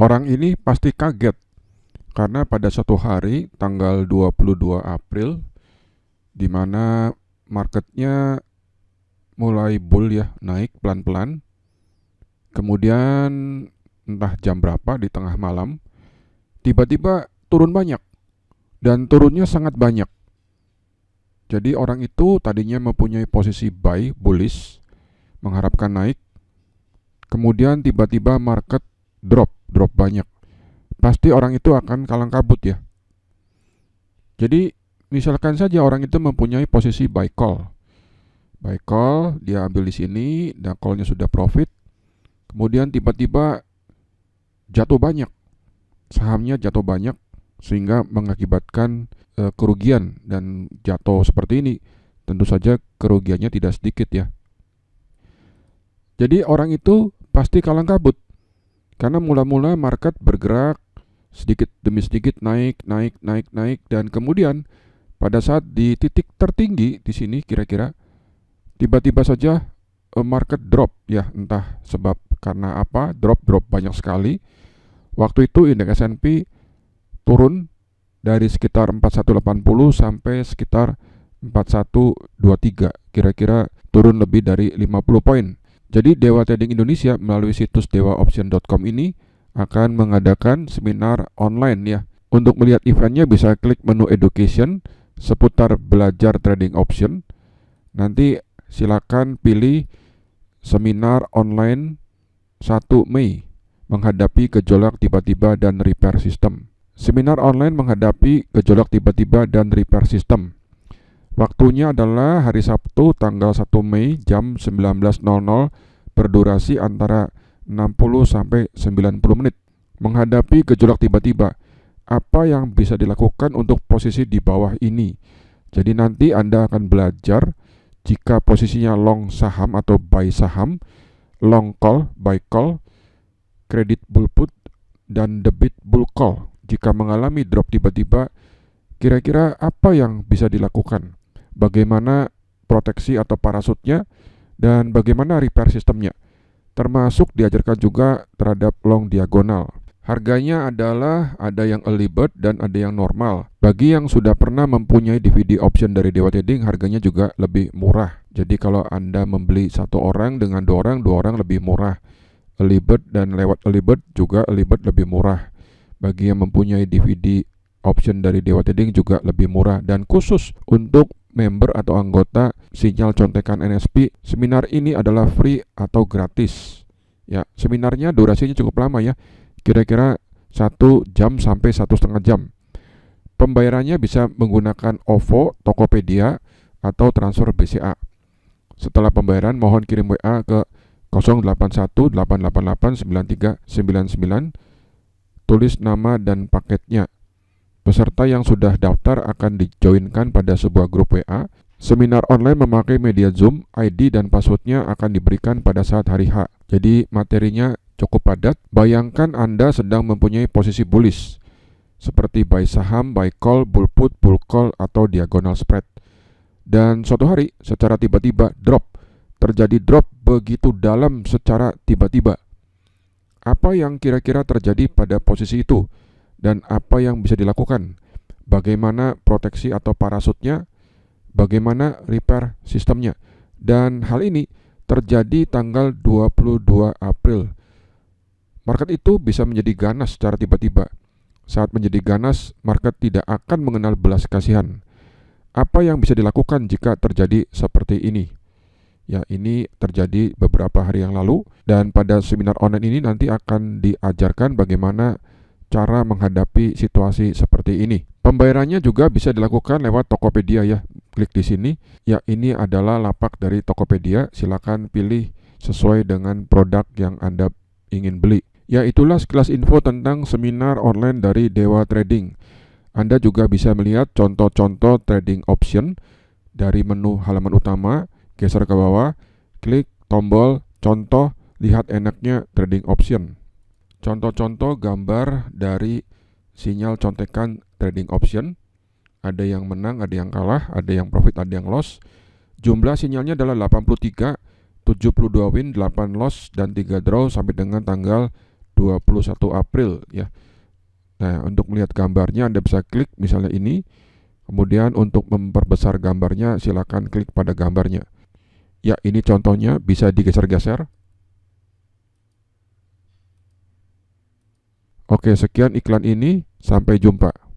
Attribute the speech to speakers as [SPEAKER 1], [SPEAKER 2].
[SPEAKER 1] Orang ini pasti kaget karena pada suatu hari tanggal 22 April di mana marketnya mulai bull ya, naik pelan-pelan. Kemudian entah jam berapa di tengah malam tiba-tiba turun banyak dan turunnya sangat banyak. Jadi orang itu tadinya mempunyai posisi buy bullish mengharapkan naik, kemudian tiba-tiba market drop banyak. Pasti orang itu akan kalang kabut ya. Jadi misalkan saja orang itu mempunyai posisi buy call. Buy call dia ambil di sini dan callnya sudah profit. Kemudian tiba-tiba jatuh banyak. Sahamnya jatuh banyak sehingga mengakibatkan kerugian dan jatuh seperti ini. Tentu saja kerugiannya tidak sedikit ya. Jadi orang itu pasti kalang kabut. Karena mula-mula market bergerak sedikit demi sedikit naik dan kemudian pada saat di titik tertinggi di sini kira-kira tiba-tiba saja market drop ya, entah sebab karena apa, drop banyak sekali. Waktu itu indeks S&P turun dari sekitar 4180 sampai sekitar 4123, kira-kira turun lebih dari 50 poin. Jadi Dewa Trading Indonesia melalui situs dewaoption.com ini akan mengadakan seminar online ya. Untuk melihat eventnya bisa klik menu education seputar belajar trading option. Nanti silakan pilih seminar online 1 Mei menghadapi gejolak tiba-tiba dan repair system. Seminar online menghadapi gejolak tiba-tiba dan repair system. Waktunya adalah hari Sabtu tanggal 1 Mei jam 19.00 berdurasi antara 60 sampai 90 menit. Menghadapi gejolak tiba-tiba, apa yang bisa dilakukan untuk posisi di bawah ini? Jadi nanti Anda akan belajar jika posisinya long saham atau buy saham, long call, buy call, credit bull put, dan debit bull call. Jika mengalami drop tiba-tiba, kira-kira apa yang bisa dilakukan? Bagaimana proteksi atau parasutnya? Dan bagaimana repair sistemnya? Termasuk diajarkan juga terhadap long diagonal. Harganya adalah ada yang early bird dan ada yang normal. Bagi yang sudah pernah mempunyai DVD option dari Dewa Trading, harganya juga lebih murah. Jadi kalau Anda membeli satu orang dengan dua orang lebih murah. Early bird dan lewat early bird juga early bird lebih murah. Bagi yang mempunyai DVD option dari Dewa Trading juga lebih murah. Dan khusus untuk member atau anggota sinyal contekan NSP, seminar ini adalah free atau gratis. Ya, seminarnya durasinya cukup lama ya. Kira-kira 1 jam sampai 1,5 jam. Pembayarannya bisa menggunakan OVO, Tokopedia, atau transfer BCA. Setelah pembayaran mohon kirim WA ke 0818889399, tulis nama dan paketnya. Peserta yang sudah daftar akan dijoinkan pada sebuah grup WA. Seminar online memakai media Zoom, ID dan passwordnya akan diberikan pada saat hari H. Jadi materinya cukup padat. Bayangkan Anda sedang mempunyai posisi bullish seperti buy saham, buy call, bull put, bull call, atau diagonal spread. Dan suatu hari secara tiba-tiba terjadi drop begitu dalam secara tiba-tiba. Apa yang kira-kira terjadi pada posisi itu? Dan apa yang bisa dilakukan? Bagaimana proteksi atau parasutnya? Bagaimana repair sistemnya? Dan hal ini terjadi tanggal 22 April. Market itu bisa menjadi ganas secara tiba-tiba. Saat menjadi ganas, market tidak akan mengenal belas kasihan. Apa yang bisa dilakukan jika terjadi seperti ini? Ya, ini terjadi beberapa hari yang lalu, dan pada seminar online ini nanti akan diajarkan bagaimana cara menghadapi situasi seperti ini. Pembayarannya juga bisa dilakukan lewat Tokopedia ya. Klik di sini. Ya, ini adalah lapak dari Tokopedia. Silakan pilih sesuai dengan produk yang Anda ingin beli. Ya, itulah sekilas info tentang seminar online dari Dewa Trading. Anda juga bisa melihat contoh-contoh trading option dari menu halaman utama. Geser ke bawah, klik tombol contoh, lihat enaknya trading option. Contoh-contoh gambar dari sinyal contekan trading option. Ada yang menang, ada yang kalah, ada yang profit, ada yang loss. Jumlah sinyalnya adalah 83, 72 win, 8 loss, dan 3 draw sampai dengan tanggal 21 April ya. Nah, untuk melihat gambarnya Anda bisa klik misalnya ini. Kemudian untuk memperbesar gambarnya silakan klik pada gambarnya. Ya, ini contohnya bisa digeser-geser. Oke, sekian iklan ini. Sampai jumpa.